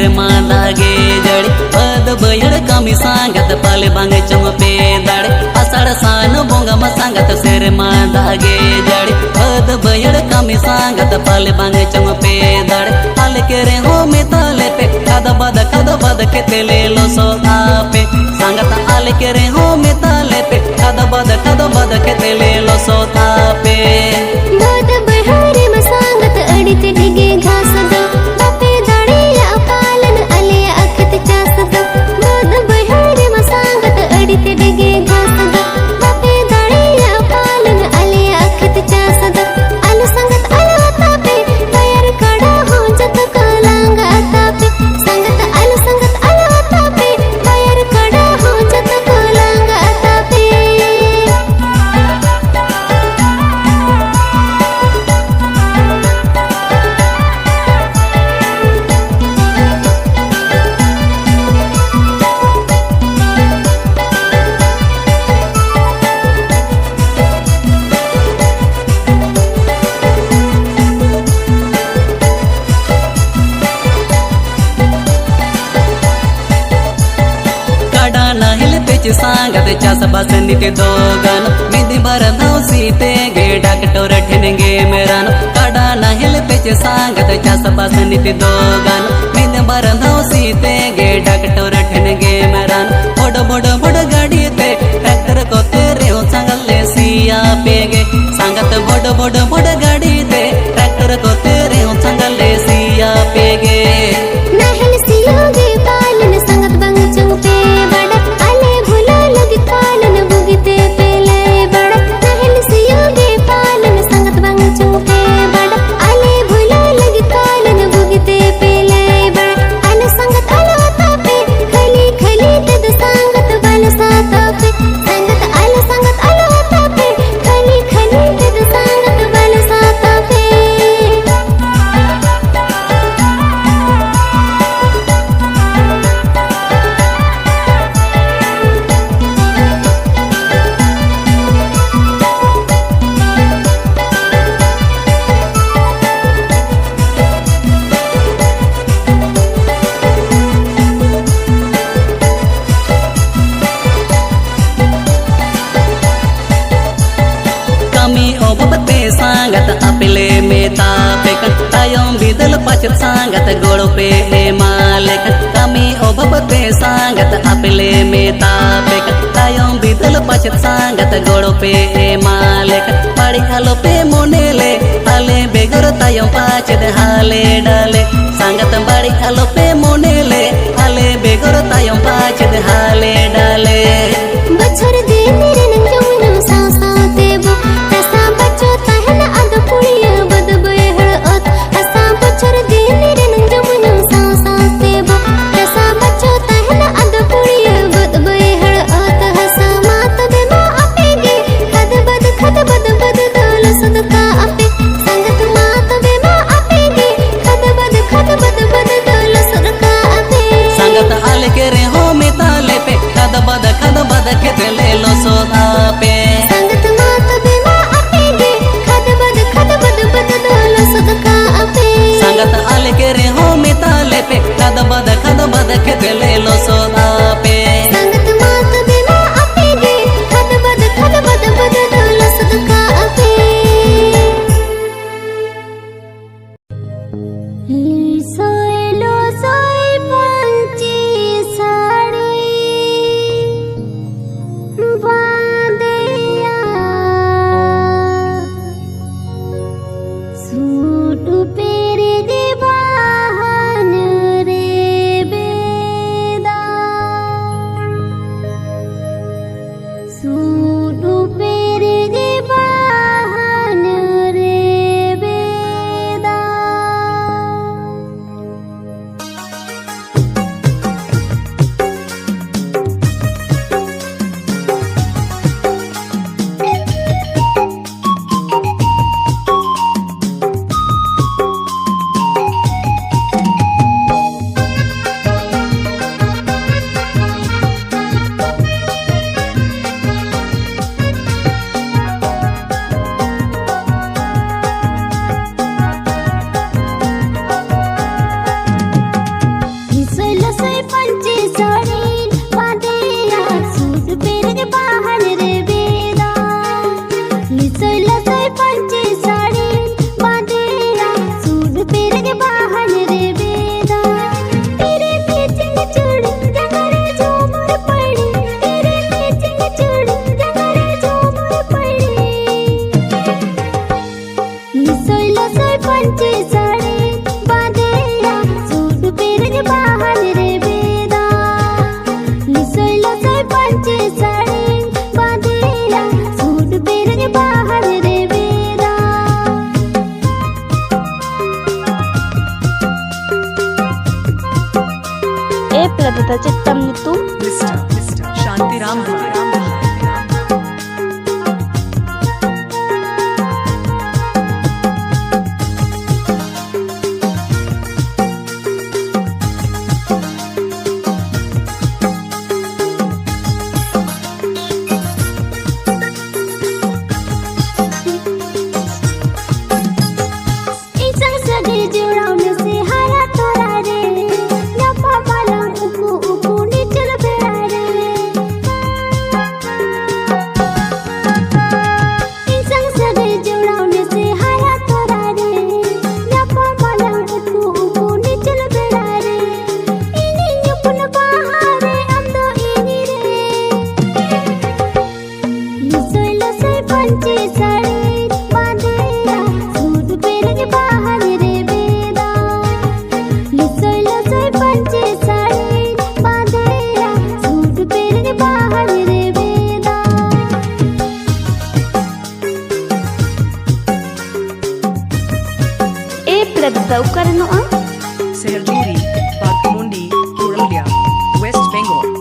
सेर मांदागे जड़ी पद बयड़ कमी सांगत पाले बांगे चमपे दाड़े आषाढ़ सान बोंगा म सांगत सेर मांदागे जड़ी पद बयड़ कमी सांगत पाले बांगे चमपे दाड़े आले के रे हो में ताले पे कद बद के तेले लो सो आपे सांगत आले के रे हो में ताले पे कद बद के तेले लो सो आपे बोद बहारे म सांगत अडित डिगे घास दो बापे दाड़े या पालन अले अखत चास दो बोद बहारे म सांगत अडित डिगे घास दो बापे दाड़े या पालन अले अखत चास दो आलू संगत आलू तापे पैर कड़ा हो जत कलांग तापे संगत आलू तापे पैर कड़ा हो जत कलांग तापे सांगत चास बस निते दोगन मिंदी भर धाव सीते गे डॉक्टर ठेनेंगे मेरान काड़ा नहिल पेच सांगत चास बस निते दोगन मिंदी भर धाव सीते गे डॉक्टर ठेनेंगे मेरान बोड़ गाड़ी ते ट्रैक्टर को तेरे हो संगले सिया पेगे सांगत बोड़ गाड़ी ते ट्रैक्टर को तेरे हो संगले सिया पेगे नहल सियोगे पालन संगत बंग चुपे बड़ा आले भुला लगी पालन बुगते पेले बड़ा नहल सियोगे पालन संगत बंग चुपे बड़ा आले भुला लगी पालन बुगते पेले बड़ा आले संगत आलो तापे खली तद संगत बल सातापे संगत आलो तापे खली तद संगत बल सातापे कमी ओबते सांगत अपिले में तापे तायम बिदल पचत सांगत गोड़ो पे मालिक कमी ओबते सांगत अपिले में तापे तायम बिदल पचत सांगत गोड़ो पे मालिक पड़ी आलो पे मोनेले आले बेगर तायम पाचत हाले डाले सांगत बड़ी आलो पे मोनेले आले बेगर तायम पाचत हाले डाले बछर दे मेरे नंजमुनो सासाते बो तसा बच्चो तहन अद पुड़िया बद बहड़ अत असा बछर दे मेरे नंजमुनो सासाते बो तसा बच्चो तहन अद पुड़िया बद बहड़ अत हसा मात बे मा अपेगे खद बद दल सदका अपे संगत मात बे मा अपेगे खद बद दल लसोई पंचे साड़ी बांधेया सूट पेर के बाहर रे बेदा लसोई पंचे साड़ी बांधेया सूट पेर के बाहर रे बेदा तेरे मैचिंग चूड़ी जगरे झूमर पड़ी तेरे मैचिंग चूड़ी जगरे झूमर पड़ी लसोई पंचे साड़ी बांधेया सूट पेर के बाहर रे बेदा लसोई पंचे साड़ी बांधेया सूट पेर के बाहर रे बेदा ए प्रदत्ता चित्तम नितु Mr. Shantiram इंसान सगे जुड़ाव में से हरा तोरा रे नपा वाला उकू उकू निचल बेड़ा रे इंसान सगे जुड़ाव में से हरा तोरा रे नपा वाला उकू उकू निचल बेड़ा रे इनी नुपुन बाहरे अंदो इनी रे लसोई पंचे साड़ी बांधेया सूट पेर के बाहर रे बेदा लसोई पंचे साड़ी बांधेया सूट पेर के बाहर रे बेदा ए प्रदत्ता उकरनो आ Seherjuri, Barkamundi, Purulia, West Bengal.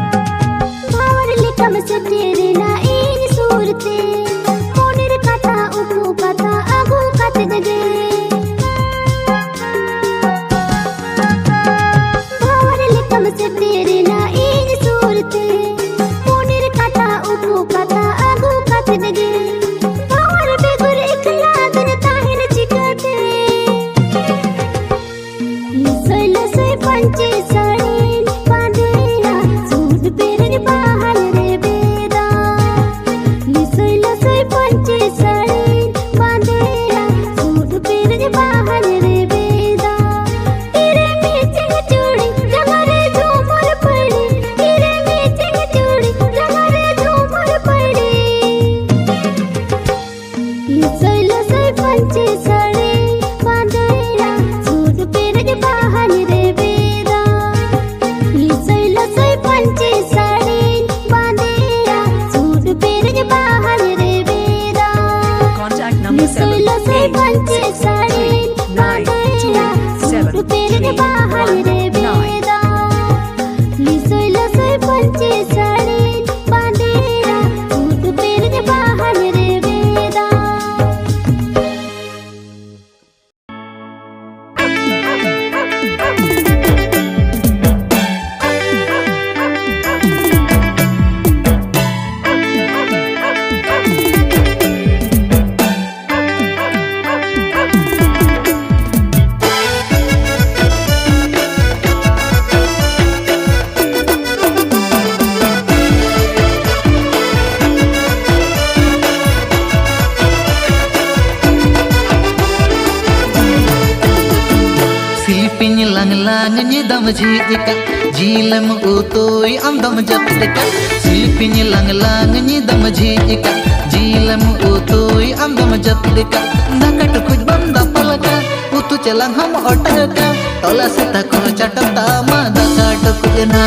भावर लिखम से तेरे ना इन सूरते मोनिर कथा उकू कथा अगू कत दगे भावर लिखम से तेरे ना इन सूरते मोनिर कथा उकू कथा अगू कत दगे भावर बेगुर इखला दिन ताहिर चिकते लसोई पंचे साड़ी बांधेया सूट पेर के बाहर रे बेदा लसोई पंचे साड़ी बांधेया सूट पेर के बाहर रे बेदा तेरे मैचिंग चूड़ी जगरे झूमर पड़ी तेरे मैचिंग चूड़ी जगरे झूमर पड़ी लसोई पंचे साड़ी बांधेया सूट पेर के बाहर रे बेदा लसोई पंचे साड़ी बांधेया सूट पेर के बाहर रे बेदा Contact number लसोई पंचे साड़ी बांधेया सूट पेर के बाहर रे बेदा लसोई पंचे साड़ी बांधेया सूट पेर के बाहर रे बेदा Silipin lang lang nyidam jika jilam utoi andam japika Silipin lang lang nyidam jika jilam utoi andam japika Dakat kuj banda palaka utu celang ham otaka tola sita ko chatata ma dakat kujna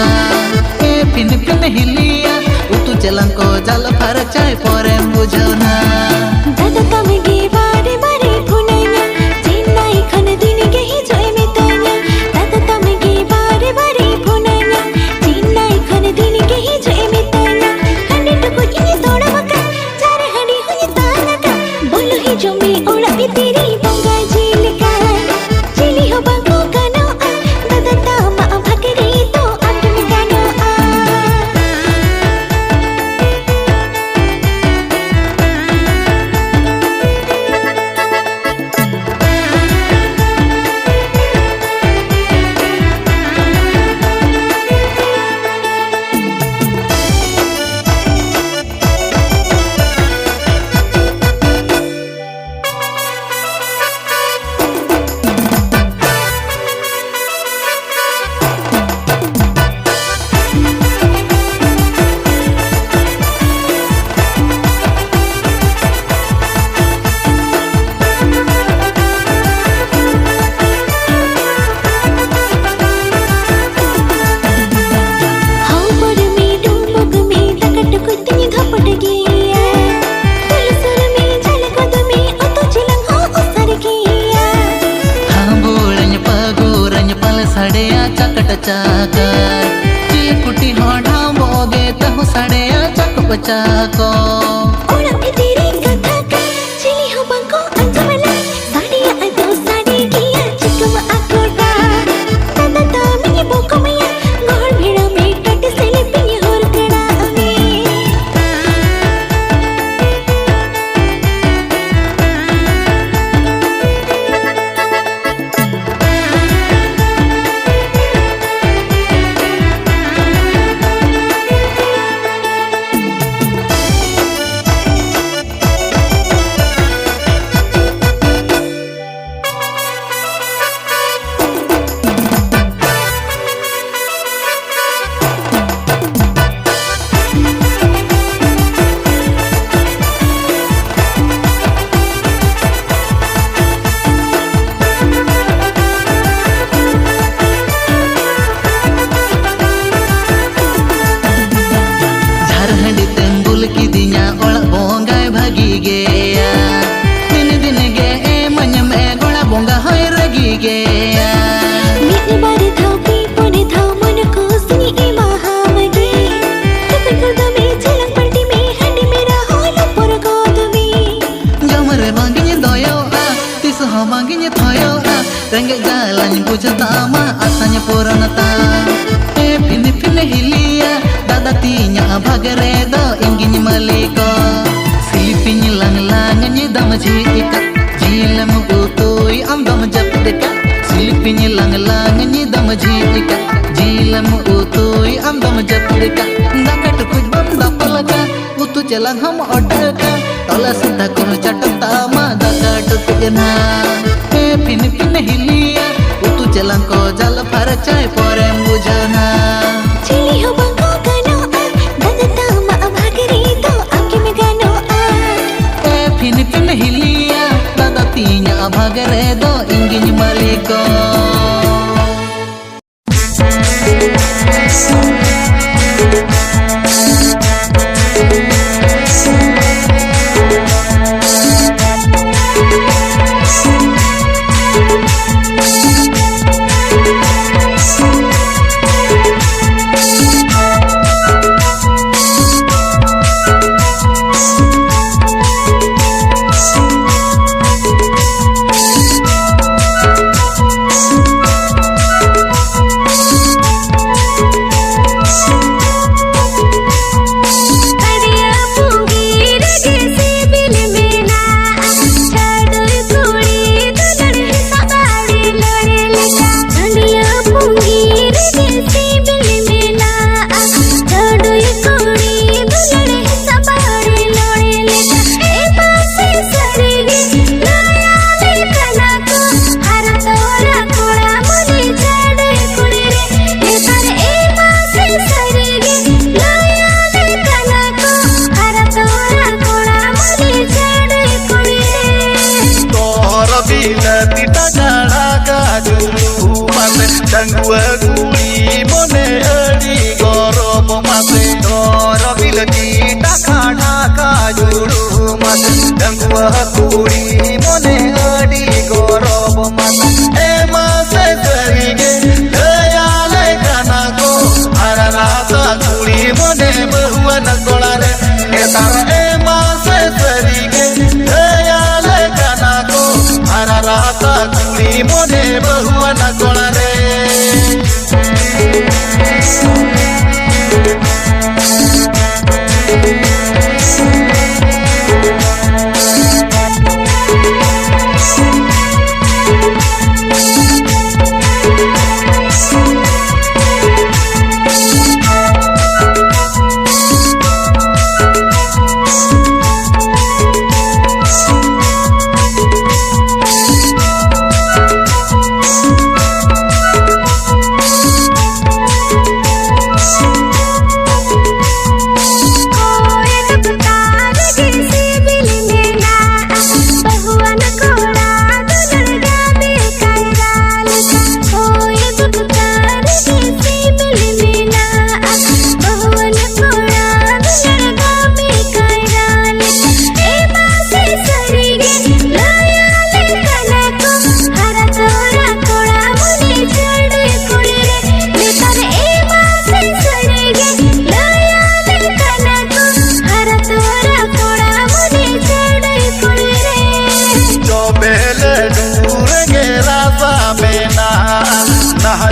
e pin pin hilia utu celang ko jal phar chai pore bujhna दादा तमगे बारे बारे भुनैया चिन्नाई खन दिन के ही जोय में तैया दादा तमगे बारे बारे भुनैया चिन्नाई खन दिन के ही जोय में तैया हने टुकु इनी तोड़ा बका चारे हनी हुनी ताना का बोलो ही जो में ओड़ा भी तेरी बंगा झील का सड़ेया चकट चाका चिलकुटी होढ़ा बोगे तहु सड़ेया चक पचाको ओड़ा पे तेरी कथा का चिली हो बंको अंजमला साड़िया अतो साड़ी किया चिकम आकोटा तदा तो मिनी बोको मैया गोड़ भेड़ा में कट से लिपी होर कड़ा में झारहंडी तेंबुल की दिया ओड़ा बोंगाय भागी गया दिन दिन गे मन में गोड़ा बोंगा होय रगी गया मिनी बारे थाव पी पुने थाव मन को सुनी ए महावगे कपड़ को में झलक पलटी में हंडी मेरा होलो पर गोद में जमरे बांगिनी दोयो आ तिस हो बांगिनी थोयो आ रंगे जालानी बुझता मा आसाnya पुरनता ए फिन फिन हिलिया दादा tinya भगरे दो इंगिन मलिको सिलिपिन lang lang ni dam jika jilam utui am dam japdeka सिलिपिन lang lang ni dam jika jilam utui am dam japdeka dakat kuj bam dapalaka utu jalan ham odka tola sita kono chatata ma dakat tujna e pin pin hilia utu jalan ko jal farchai porem bujana चिली हो बंको गानो आ ददता मा भागरे तो आके में गानो आ e pin pin hilia dada tinya Bhagare दो इंगिन मलिको अड़िया पूंगी रगे से बिल मेला छाड़ो थोड़ी दुलड़ सवारी लोड़े लगा अड़िया पूंगी रगे से बिल मेला छाड़ो थोड़ी दुलड़ सवारी लोड़े लगा ए पासे सरगे नया लेखना को हर तोरा कोड़ा मुझे छाड़े कुड़ी रे पर ए पासे सरगे नया लेखना को हर तोरा कोड़ा मुझे छाड़े कुड़ी रे तोर बिलती tagara kajuru mate dangua kuri mone adi gorob mate tор bilati takana kajuru mate dangua kuri mone adi gorob mate e mase sarige dayale kana ko ararata kuri mone bahuana golare e tara e mase sarige dayale kana ko ararata kuri mone bahuana golare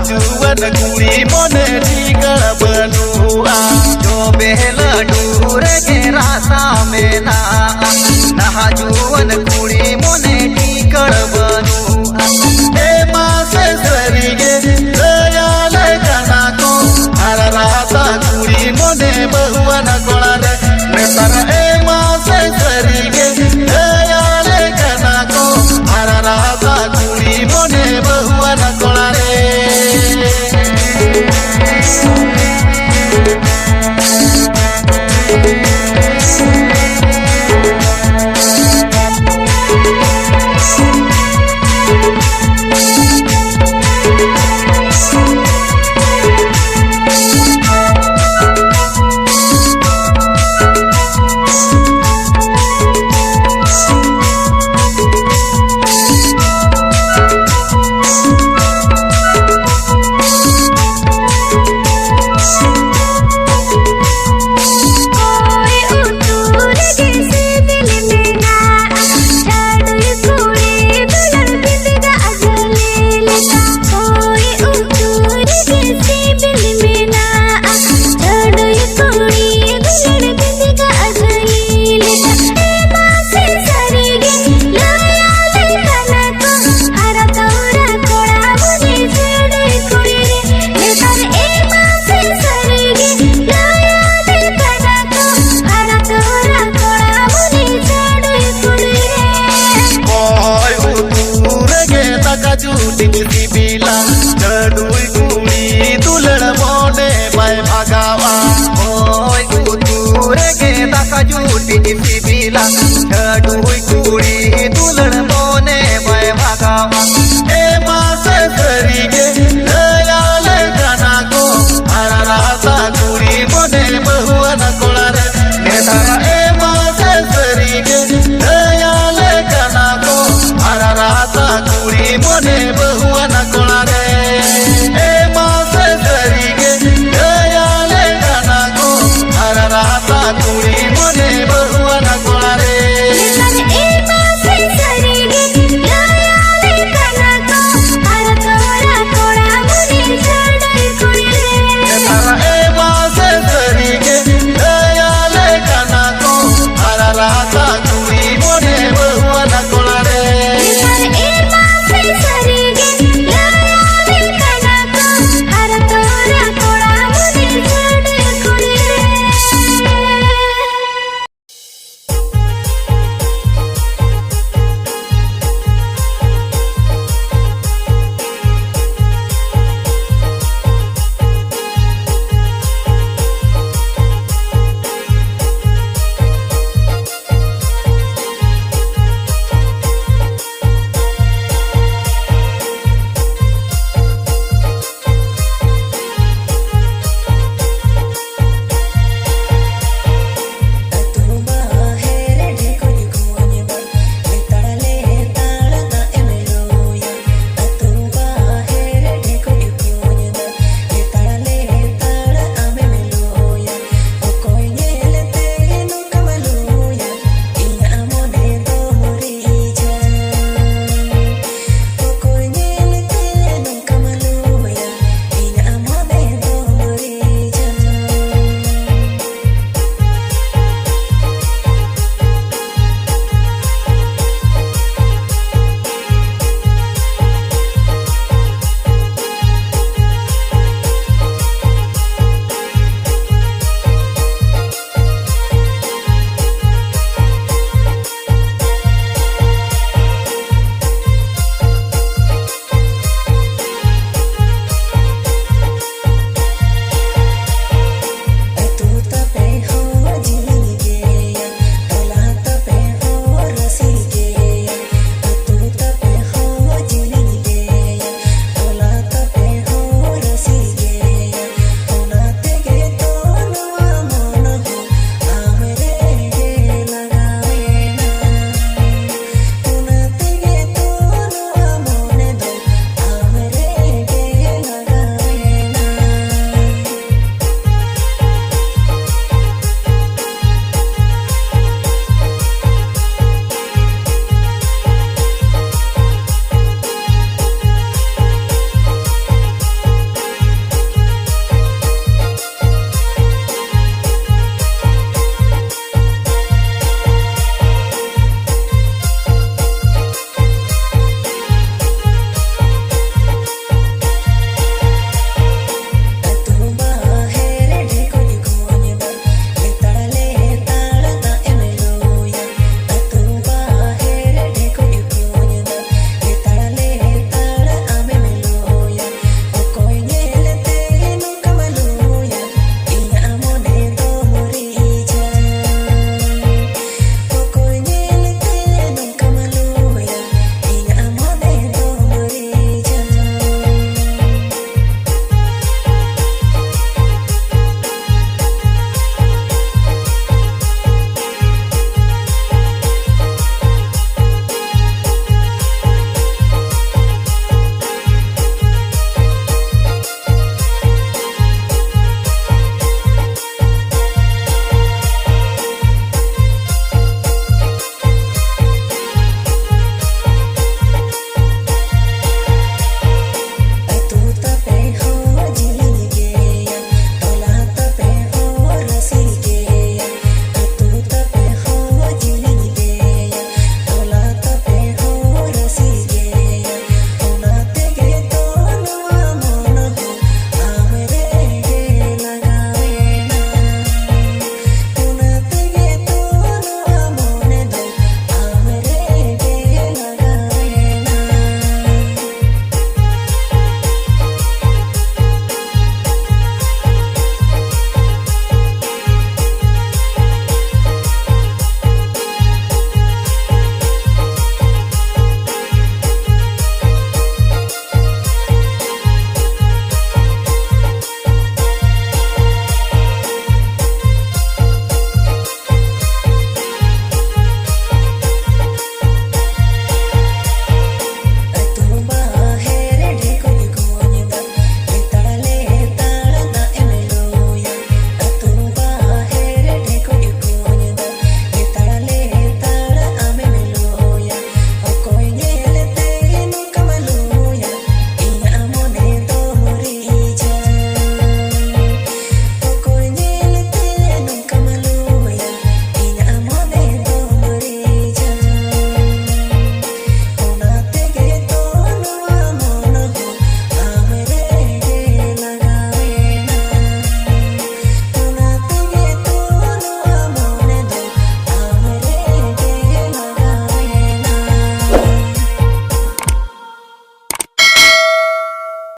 जुवन कुड़ी मोने टिकड़ बनुआ जो Behl door के रास्ता में ना जुवन कुड़ी मोने टिकड़ बनुआ ए मासे सरी गे दयाल कना को हर राता कुड़ी मोने बहुवन कोड़ा रे नेतर ए मासे सरी गे दयाल कना को हर राता कुड़ी मोने बहुवन कोड़ा रे